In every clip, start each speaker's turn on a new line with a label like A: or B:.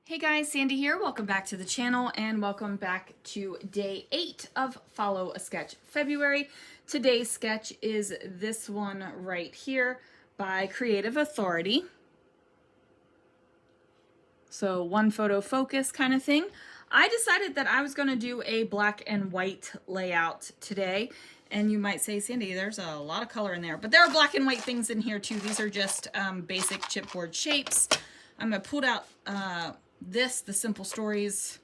A: Hey guys, Sandy here. Welcome back to the channel and welcome back to day 8 of Follow a Sketch February. Today's sketch is this one right here by Creative Authority. So one photo focus kind of thing. I decided that I was going to do a black and white layout today. And you might say, Sandy, there's a lot of color in there. But there are black and white things in here too. These are just basic chipboard shapes. I'm going to pull out the Simple Stories,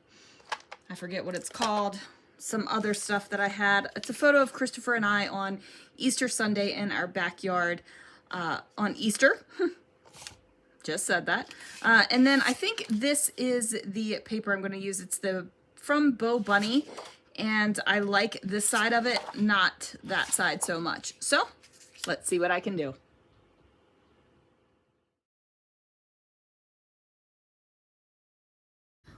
A: I forget what it's called, some other stuff that I had. It's a photo of Christopher and I on Easter Sunday in our backyard on Easter. Just said that. And then I think this is the paper I'm going to use. It's from Bo Bunny, and I like this side of it, not that side so much. So let's see what I can do.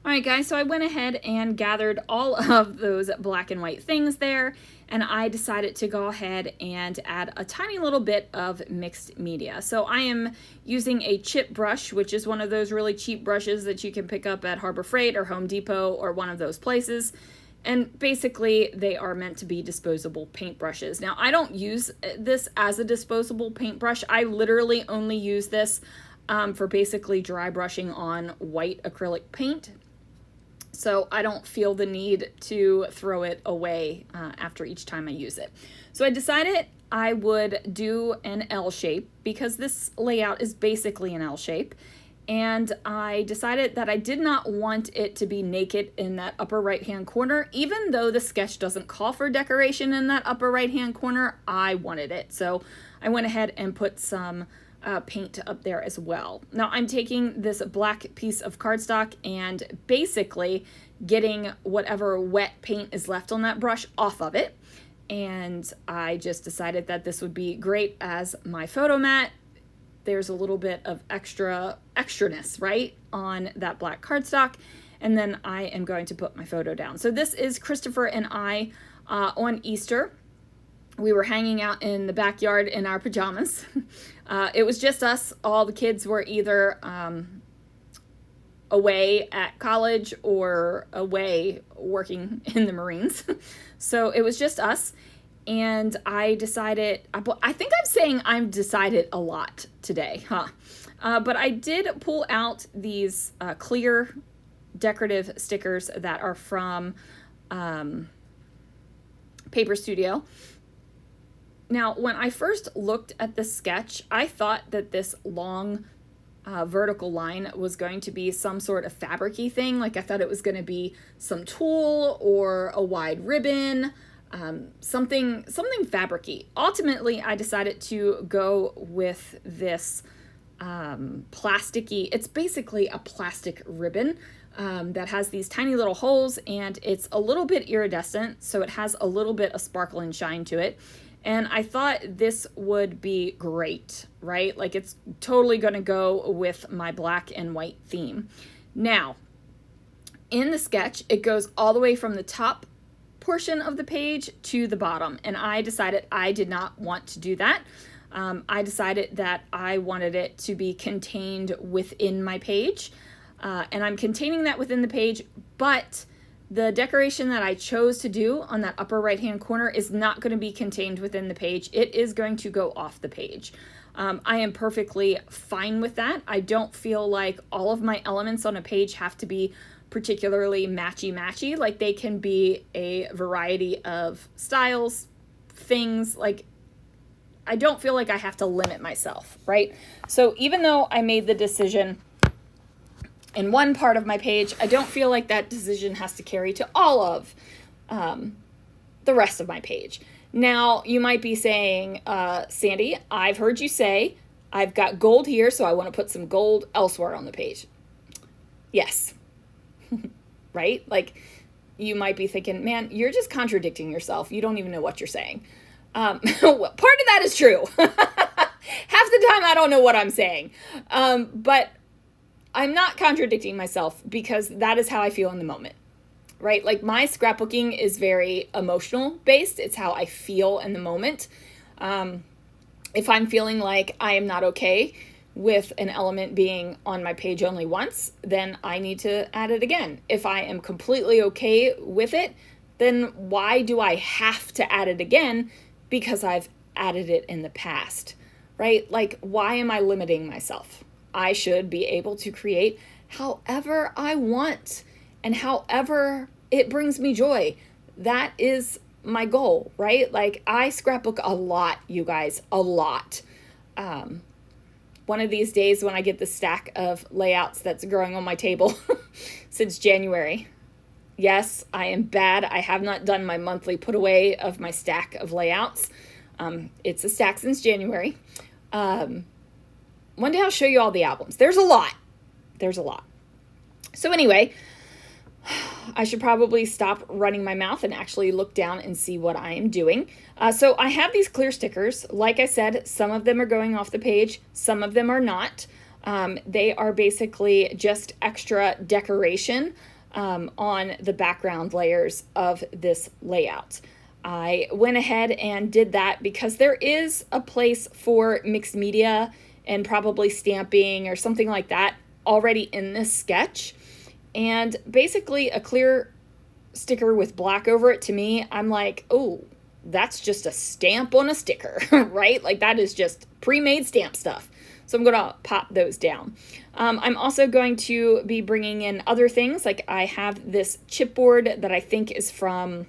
A: All right, guys, so I went ahead and gathered all of those black and white things there, and I decided to go ahead and add a tiny little bit of mixed media. So I am using a chip brush, which is one of those really cheap brushes that you can pick up at Harbor Freight or Home Depot or one of those places. And basically, they are meant to be disposable paint brushes. Now, I don't use this as a disposable paintbrush. I literally only use this for basically dry brushing on white acrylic paint. So I don't feel the need to throw it away after each time I use it. So I decided I would do an L shape because this layout is basically an L shape. And I decided that I did not want it to be naked in that upper right-hand corner. Even though the sketch doesn't call for decoration in that upper right-hand corner, I wanted it. So I went ahead and put some paint up there as well. Now I'm taking this black piece of cardstock and basically getting whatever wet paint is left on that brush off of it. And I just decided that this would be great as my photo mat. There's a little bit of extraness, right, on that black cardstock. And then I am going to put my photo down. So this is Christopher and I on Easter. We were hanging out in the backyard in our pajamas. It was just us. All the kids were either away at college or away working in the Marines. So it was just us. And I decided, I think I'm saying I've decided a lot today, huh? But I did pull out these clear decorative stickers that are from Paper Studio. Now, when I first looked at the sketch, I thought that this long vertical line was going to be some sort of fabric-y thing. Like I thought it was going to be some tulle or a wide ribbon, something fabric-y. Ultimately, I decided to go with this plasticky, it's basically a plastic ribbon that has these tiny little holes, and it's a little bit iridescent, so it has a little bit of sparkle and shine to it. And I thought this would be great, right? Like it's totally going to go with my black and white theme. Now, in the sketch, it goes all the way from the top portion of the page to the bottom. And I decided I did not want to do that. I decided that I wanted it to be contained within my page. And I'm containing that within the page, but the decoration that I chose to do on that upper right-hand corner is not going to be contained within the page. It is going to go off the page. I am perfectly fine with that. I don't feel like all of my elements on a page have to be particularly matchy-matchy. Like they can be a variety of styles, things. Like I don't feel like I have to limit myself, right? So even though I made the decision in one part of my page, I don't feel like that decision has to carry to all of the rest of my page. Now, you might be saying, Sandy, I've heard you say, I've got gold here, so I want to put some gold elsewhere on the page. Yes. Right? Like, you might be thinking, man, you're just contradicting yourself. You don't even know what you're saying. Well, part of that is true. Half the time, I don't know what I'm saying. But I'm not contradicting myself because that is how I feel in the moment, right? Like my scrapbooking is very emotional based. It's how I feel in the moment. If I'm feeling like I am not okay with an element being on my page only once, then I need to add it again. If I am completely okay with it, then why do I have to add it again because I've added it in the past, right? Like, why am I limiting myself? I should be able to create however I want and however it brings me joy. That is my goal, right? Like, I scrapbook a lot, you guys, a lot. One of these days when I get the stack of layouts that's growing on my table since January. Yes, I am bad. I have not done my monthly put away of my stack of layouts. It's a stack since January. One day I'll show you all the albums. There's a lot. So anyway, I should probably stop running my mouth and actually look down and see what I am doing. So I have these clear stickers. Like I said, some of them are going off the page, some of them are not. They are basically just extra decoration on the background layers of this layout. I went ahead and did that because there is a place for mixed media and probably stamping or something like that already in this sketch. And basically a clear sticker with black over it, to me, I'm like, oh, that's just a stamp on a sticker, right? Like, that is just pre-made stamp stuff. So I'm going to pop those down. I'm also going to be bringing in other things. Like, I have this chipboard that I think is from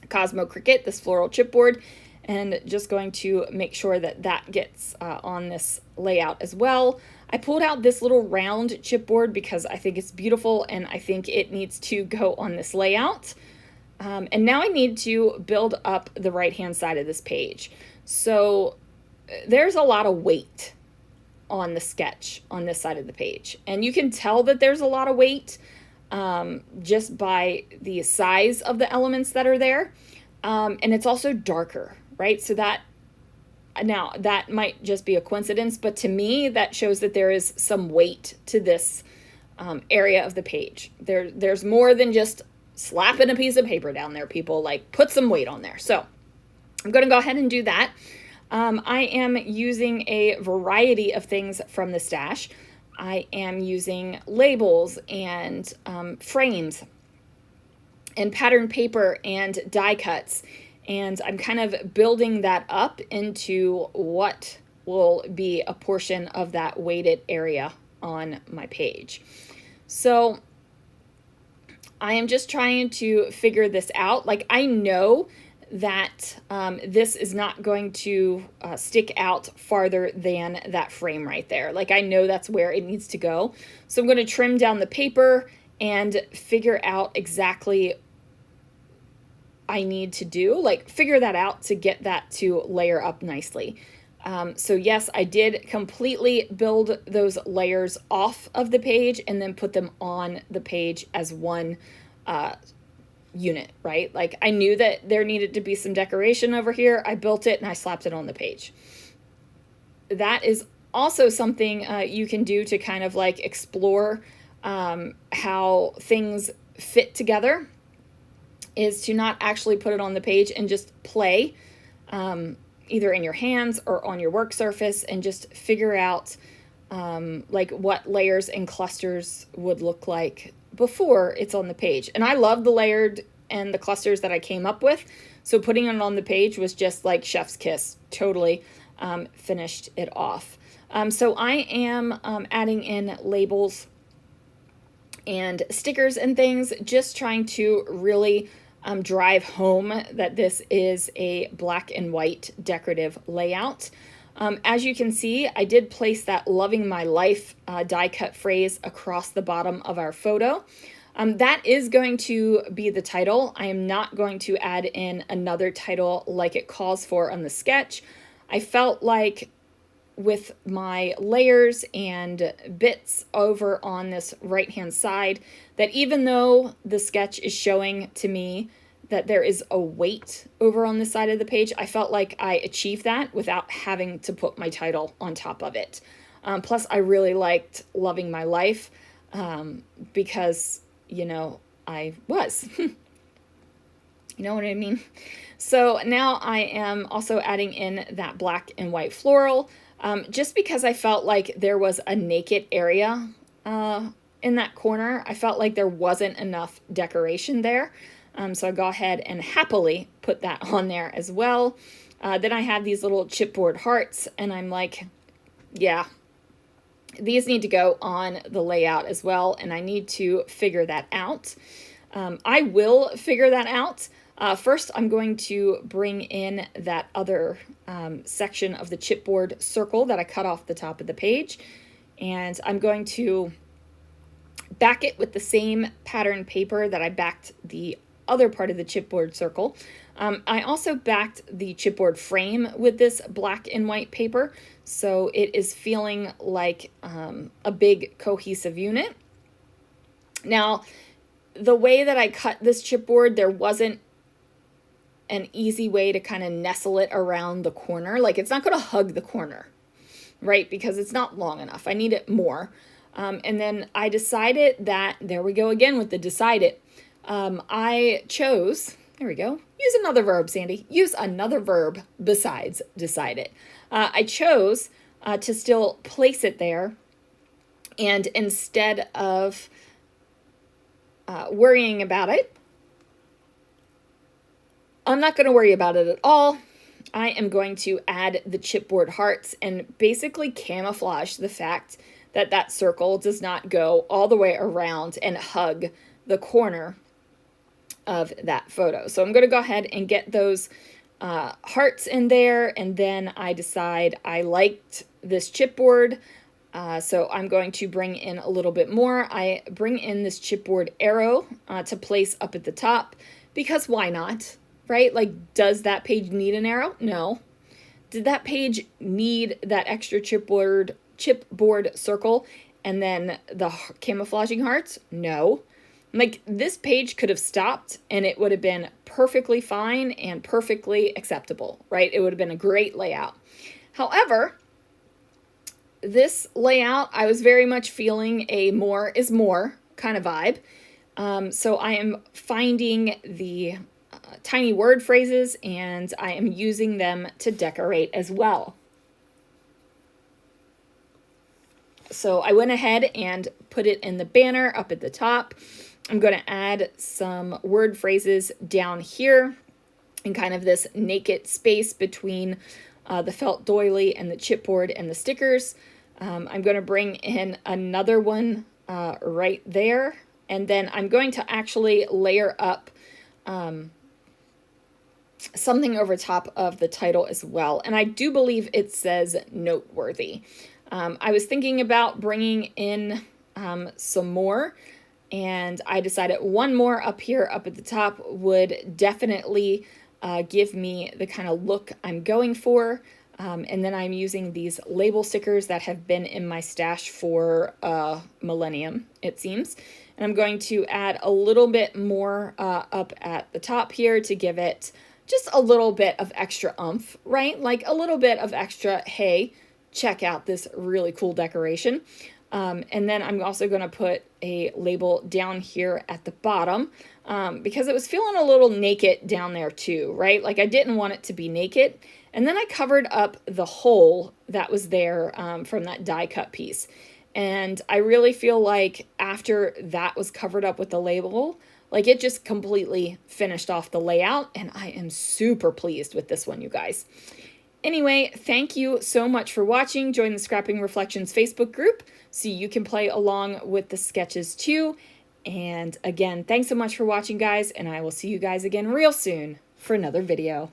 A: Cosmo Cricut, this floral chipboard, and just going to make sure that that gets on this layout as well. I pulled out this little round chipboard because I think it's beautiful and I think it needs to go on this layout. And now I need to build up the right-hand side of this page. So there's a lot of weight on the sketch on this side of the page. And you can tell that there's a lot of weight just by the size of the elements that are there. And it's also darker, right? So that might just be a coincidence, but to me, that shows that there is some weight to this area of the page. There's more than just slapping a piece of paper down there, people. Like, put some weight on there. So I'm going to go ahead and do that. I am using a variety of things from the stash. I am using labels and frames and pattern paper and die cuts. And I'm kind of building that up into what will be a portion of that weighted area on my page. So I am just trying to figure this out. Like, I know that this is not going to stick out farther than that frame right there. Like, I know that's where it needs to go. So I'm going to trim down the paper and figure out exactly I need to do, like, figure that out to get that to layer up nicely. So yes, I did completely build those layers off of the page and then put them on the page as one unit, right? Like, I knew that there needed to be some decoration over here. I built it and I slapped it on the page. That is also something you can do to kind of like explore how things fit together, is to not actually put it on the page and just play either in your hands or on your work surface and just figure out like what layers and clusters would look like before it's on the page. And I love the layered and the clusters that I came up with. So putting it on the page was just like chef's kiss, totally finished it off. So I am adding in labels and stickers and things, just trying to really drive home that this is a black and white decorative layout. As you can see, I did place that "Loving My Life" die cut phrase across the bottom of our photo. That is going to be the title. I am not going to add in another title like it calls for on the sketch. I felt like with my layers and bits over on this right-hand side, that even though the sketch is showing to me that there is a weight over on the side of the page, I felt like I achieved that without having to put my title on top of it. Plus, I really liked "Loving My Life" because, you know, I was. You know what I mean? So now I am also adding in that black and white floral. just because I felt like there was a naked area in that corner. I felt like there wasn't enough decoration there. So I go ahead and happily put that on there as well. Then I have these little chipboard hearts, and I'm like, yeah, these need to go on the layout as well, and I need to figure that out. I will figure that out. First, I'm going to bring in that other section of the chipboard circle that I cut off the top of the page, and I'm going to back it with the same pattern paper that I backed the other part of the chipboard circle. I also backed the chipboard frame with this black and white paper, so it is feeling like a big cohesive unit. Now, the way that I cut this chipboard, there wasn't an easy way to kind of nestle it around the corner. Like, it's not going to hug the corner, right? Because it's not long enough. I need it more. And then I decided that, there we go again with the decided. I chose, there we go, use another verb, Sandy. Use another verb besides decided. I chose to still place it there, and instead of worrying about it, I'm not going to worry about it at all. I am going to add the chipboard hearts and basically camouflage the fact that that circle does not go all the way around and hug the corner of that photo. So I'm going to go ahead and get those hearts in there, and then I decide I liked this chipboard, so I'm going to bring in a little bit more. I bring in this chipboard arrow to place up at the top, because why not, right? Like, does that page need an arrow? No. Did that page need that extra chipboard circle and then the camouflaging hearts? No. Like, this page could have stopped and it would have been perfectly fine and perfectly acceptable, right? It would have been a great layout. However, this layout, I was very much feeling a more is more kind of vibe. So I am finding the tiny word phrases, and I am using them to decorate as well. So I went ahead and put it in the banner up at the top. I'm going to add some word phrases down here in kind of this naked space between the felt doily and the chipboard and the stickers. I'm going to bring in another one right there, and then I'm going to actually layer up something over top of the title as well. And I do believe it says noteworthy. I was thinking about bringing in some more, and I decided one more up here up at the top would definitely give me the kind of look I'm going for. And then I'm using these label stickers that have been in my stash for a millennium, it seems. And I'm going to add a little bit more up at the top here to give it just a little bit of extra oomph, right? Like a little bit of extra, hey, check out this really cool decoration. And then I'm also going to put a label down here at the bottom because it was feeling a little naked down there too, right? Like, I didn't want it to be naked. And then I covered up the hole that was there from that die cut piece. And I really feel like after that was covered up with the label, like, it just completely finished off the layout, and I am super pleased with this one, you guys. Anyway, thank you so much for watching. Join the Scrapping Reflections Facebook group so you can play along with the sketches too. And again, thanks so much for watching, guys, and I will see you guys again real soon for another video.